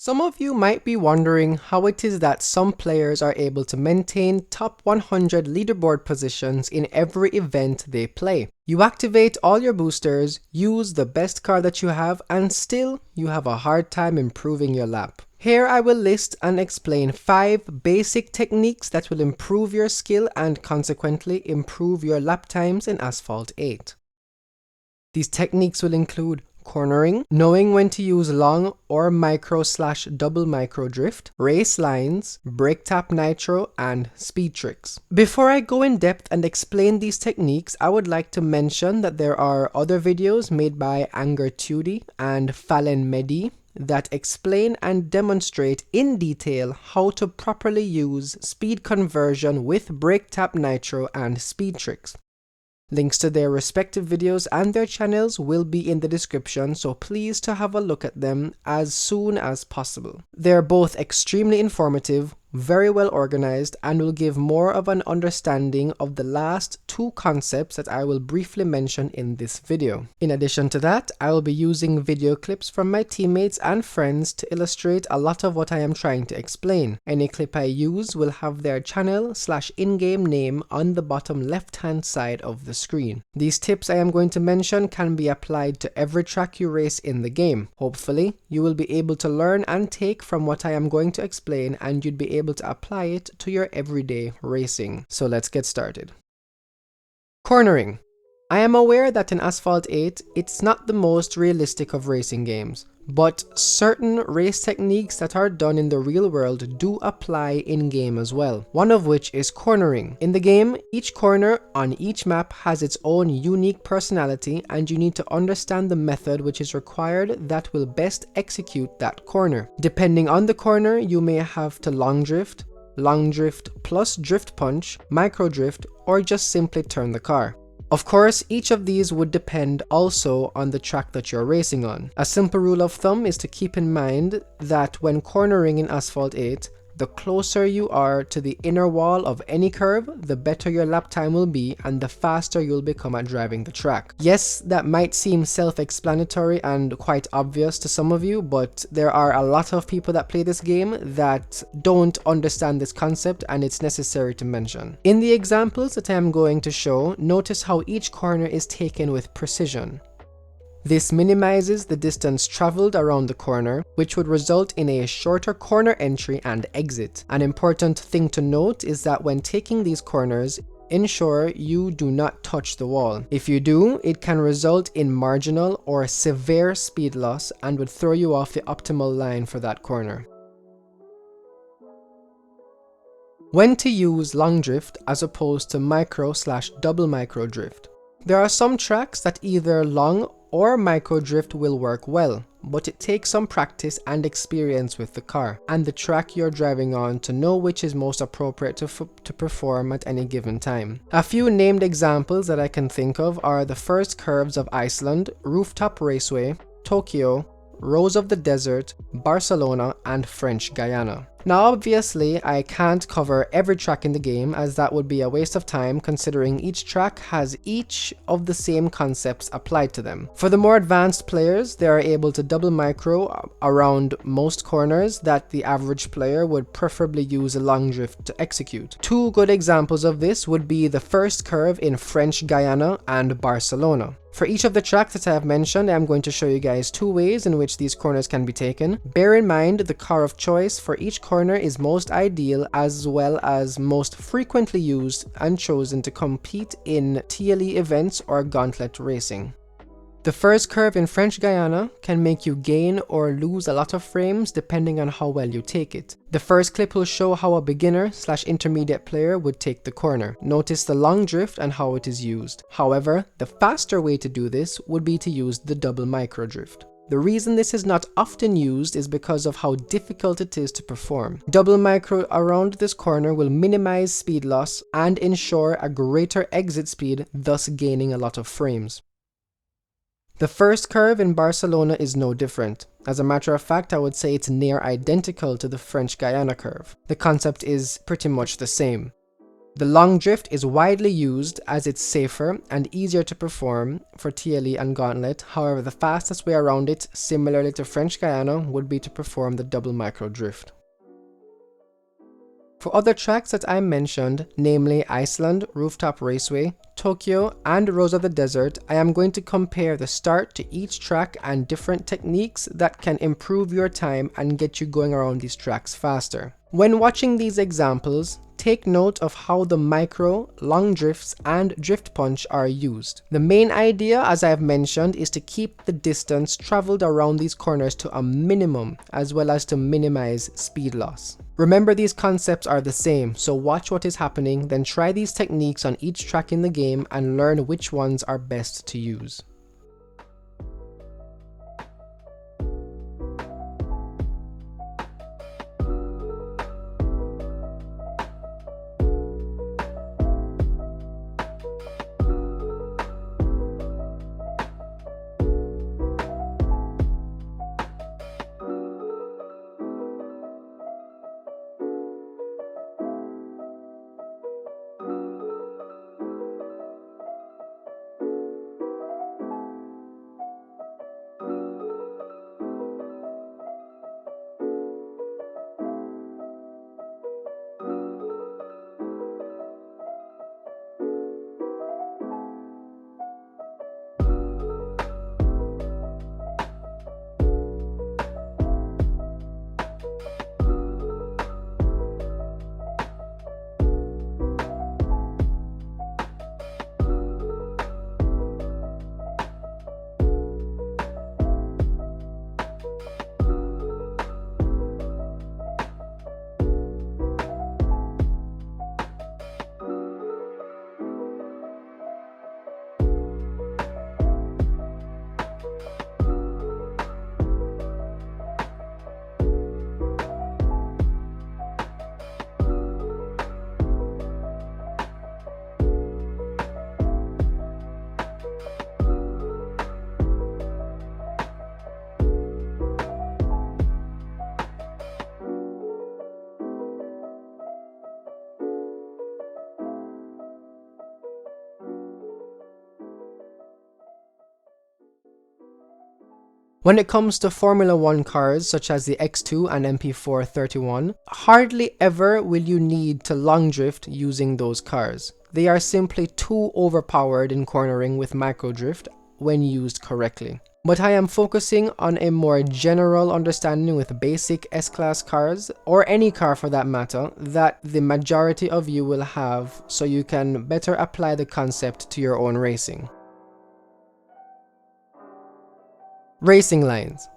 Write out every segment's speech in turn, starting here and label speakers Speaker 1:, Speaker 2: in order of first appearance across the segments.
Speaker 1: Some of you might be wondering how it is that some players are able to maintain top 100 leaderboard positions in every event they play. You activate all your boosters, use the best car that you have, and still you have a hard time improving your lap. Here I will list and explain 5 basic techniques that will improve your skill and consequently improve your lap times in Asphalt 8. These techniques will include cornering, knowing when to use long or micro/double micro drift, race lines, brake tap nitro, and speed tricks. Before I go in depth and explain these techniques, I would like to mention that there are other videos made by Tewdy and Mehdi that explain and demonstrate in detail how to properly use speed conversion with brake tap nitro and speed tricks. Links to their respective videos and their channels will be in the description, so please to have a look at them as soon as possible. They're both extremely informative, very well organized, and will give more of an understanding of the last 2 concepts that I will briefly mention in this video. In addition to that, I will be using video clips from my teammates and friends to illustrate a lot of what I am trying to explain. Any clip I use will have their channel/in-game name on the bottom left hand side of the screen. These tips I am going to mention can be applied to every track you race in the game. Hopefully, you will be able to learn and take from what I am going to explain, and you'd be able to apply it to your everyday racing. So let's get started. Cornering. I am aware that in Asphalt 8, it's not the most realistic of racing games, but certain race techniques that are done in the real world do apply in-game as well, one of which is cornering. In the game, each corner on each map has its own unique personality, and you need to understand the method which is required that will best execute that corner. Depending on the corner, you may have to long drift plus drift punch, micro drift, or just simply turn the car. Of course, each of these would depend also on the track that you're racing on. A simple rule of thumb is to keep in mind that when cornering in Asphalt 8, the closer you are to the inner wall of any curve, the better your lap time will be and the faster you'll become at driving the track. Yes, that might seem self-explanatory and quite obvious to some of you, but there are a lot of people that play this game that don't understand this concept, and it's necessary to mention. In the examples that I am going to show, notice how each corner is taken with precision. This minimizes the distance traveled around the corner, which would result in a shorter corner entry and exit. An important thing to note is that when taking these corners, ensure you do not touch the wall. If you do, it can result in marginal or severe speed loss and would throw you off the optimal line for that corner. When to use long drift as opposed to micro/double micro drift. There are some tracks that either long or micro drift will work well, but it takes some practice and experience with the car and the track you're driving on to know which is most appropriate to perform at any given time. A few named examples that I can think of are the first curves of Iceland, Rooftop Raceway, Tokyo, Rose of the Desert, Barcelona, and French Guiana. Now obviously I can't cover every track in the game, as that would be a waste of time considering each track has each of the same concepts applied to them. For the more advanced players, they are able to double micro around most corners that the average player would preferably use a long drift to execute. 2 good examples of this would be the first curve in French Guiana and Barcelona. For each of the tracks that I have mentioned, I am going to show you guys 2 ways in which these corners can be taken. Bear in mind the car of choice for each corner is most ideal as well as most frequently used and chosen to compete in TLE events or gauntlet racing. The first curve in French Guiana can make you gain or lose a lot of frames depending on how well you take it. The first clip will show how a beginner/intermediate player would take the corner. Notice the long drift and how it is used. However, the faster way to do this would be to use the double micro drift. The reason this is not often used is because of how difficult it is to perform. Double micro around this corner will minimize speed loss and ensure a greater exit speed, thus gaining a lot of frames. The first curve in Barcelona is no different. As a matter of fact, I would say it's near identical to the French Guiana curve. The concept is pretty much the same. The long drift is widely used as it's safer and easier to perform for TLE and Gauntlet. However, the fastest way around it, similarly to French Guiana, would be to perform the double micro drift. For other tracks that I mentioned, namely Iceland, Rooftop Raceway, Tokyo, and Rose of the Desert, I am going to compare the start to each track and different techniques that can improve your time and get you going around these tracks faster. When watching these examples, take note of how the micro, long drifts, and drift punch are used. The main idea, as I have mentioned, is to keep the distance traveled around these corners to a minimum, as well as to minimize speed loss. Remember, these concepts are the same, so watch what is happening, then try these techniques on each track in the game and learn which ones are best to use. When it comes to Formula 1 cars such as the X2 and MP431, hardly ever will you need to long drift using those cars. They are simply too overpowered in cornering with micro drift when used correctly. But I am focusing on a more general understanding with basic S-Class cars, or any car for that matter, that the majority of you will have, so you can better apply the concept to your own racing. Racing lines.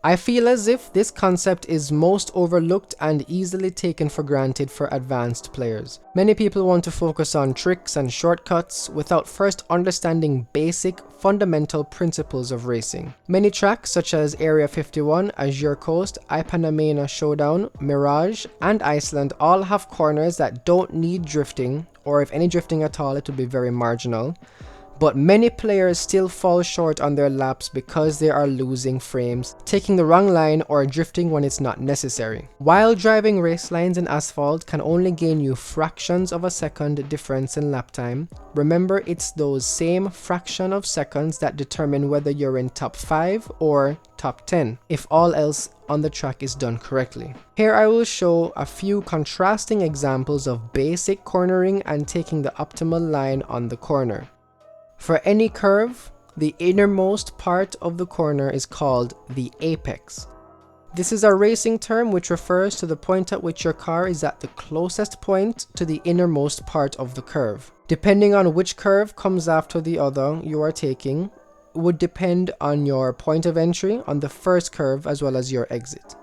Speaker 1: I feel as if this concept is most overlooked and easily taken for granted for advanced players. Many people want to focus on tricks and shortcuts without first understanding basic, fundamental principles of racing. Many tracks such as Area 51, Azure Coast, Ipanamena Showdown, Mirage, and Iceland all have corners that don't need drifting, or if any drifting at all, it will be very marginal. But many players still fall short on their laps because they are losing frames, taking the wrong line, or drifting when it's not necessary. While driving race lines in Asphalt can only gain you fractions of a second difference in lap time, remember it's those same fraction of seconds that determine whether you're in top 5 or top 10, if all else on the track is done correctly. Here I will show a few contrasting examples of basic cornering and taking the optimal line on the corner. For any curve, the innermost part of the corner is called the apex. This is a racing term which refers to the point at which your car is at the closest point to the innermost part of the curve. Depending on which curve comes after the other you are taking, would depend on your point of entry on the first curve as well as your exit.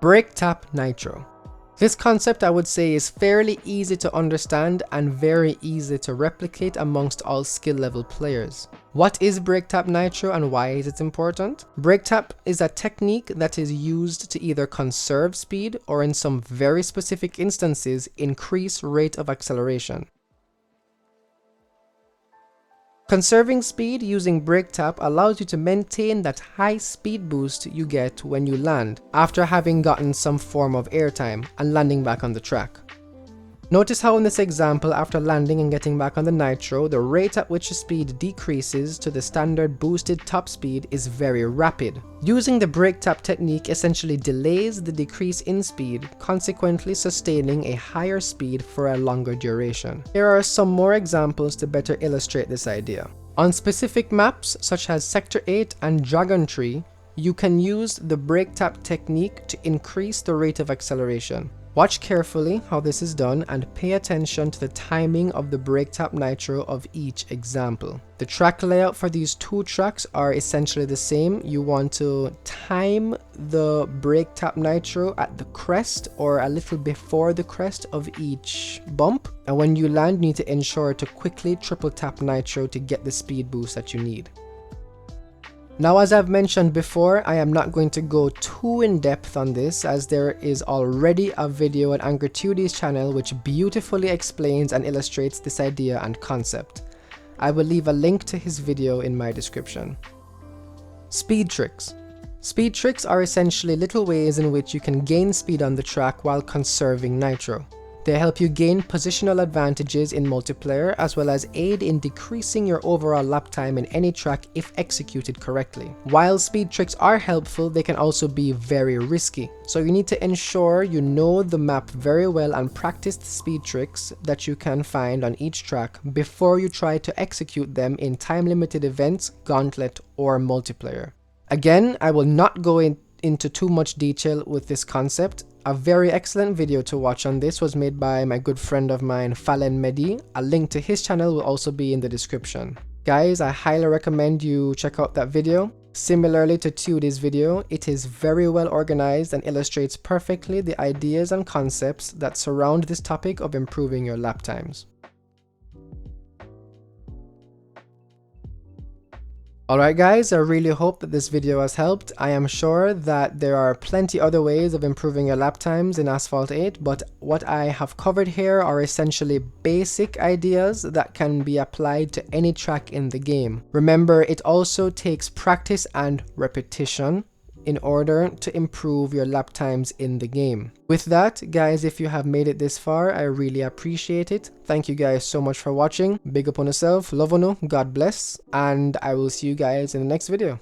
Speaker 1: Brake tap nitro. This concept I would say is fairly easy to understand and very easy to replicate amongst all skill level players. What is brake tap nitro and why is it important? Brake tap is a technique that is used to either conserve speed or in some very specific instances increase rate of acceleration. Conserving speed using brake tap allows you to maintain that high speed boost you get when you land after having gotten some form of airtime and landing back on the track. Notice how in this example, after landing and getting back on the nitro, the rate at which the speed decreases to the standard boosted top speed is very rapid. Using the brake tap technique essentially delays the decrease in speed, consequently sustaining a higher speed for a longer duration. Here are some more examples to better illustrate this idea. On specific maps such as Sector 8 and Dragon Tree, you can use the brake tap technique to increase the rate of acceleration. Watch carefully how this is done and pay attention to the timing of the brake tap nitro of each example. The track layout for these two tracks are essentially the same. You want to time the brake tap nitro at the crest or a little before the crest of each bump. And when you land, you need to ensure to quickly triple tap nitro to get the speed boost that you need. Now, as I've mentioned before, I am not going to go too in depth on this as there is already a video on Tewdy's channel which beautifully explains and illustrates this idea and concept. I will leave a link to his video in my description. Speed tricks. Speed tricks are essentially little ways in which you can gain speed on the track while conserving nitro. They help you gain positional advantages in multiplayer as well as aid in decreasing your overall lap time in any track if executed correctly. While speed tricks are helpful, they can also be very risky. So you need to ensure you know the map very well and practice the speed tricks that you can find on each track before you try to execute them in time-limited events, gauntlet, or multiplayer. Again, I will not go into too much detail with this concept. A very excellent video to watch on this was made by my good friend of mine, Mehdi. A link to his channel will also be in the description. Guys, I highly recommend you check out that video. Similarly to Tewdy's video, it is very well organized and illustrates perfectly the ideas and concepts that surround this topic of improving your lap times. Alright guys, I really hope that this video has helped. I am sure that there are plenty other ways of improving your lap times in Asphalt 8, but what I have covered here are essentially basic ideas that can be applied to any track in the game. Remember, it also takes practice and repetition in order to improve your lap times in the game. With that, guys, if you have made it this far, I really appreciate it. Thank you guys so much for watching. Big up on yourself, love on you, God bless, and I will see you guys in the next video.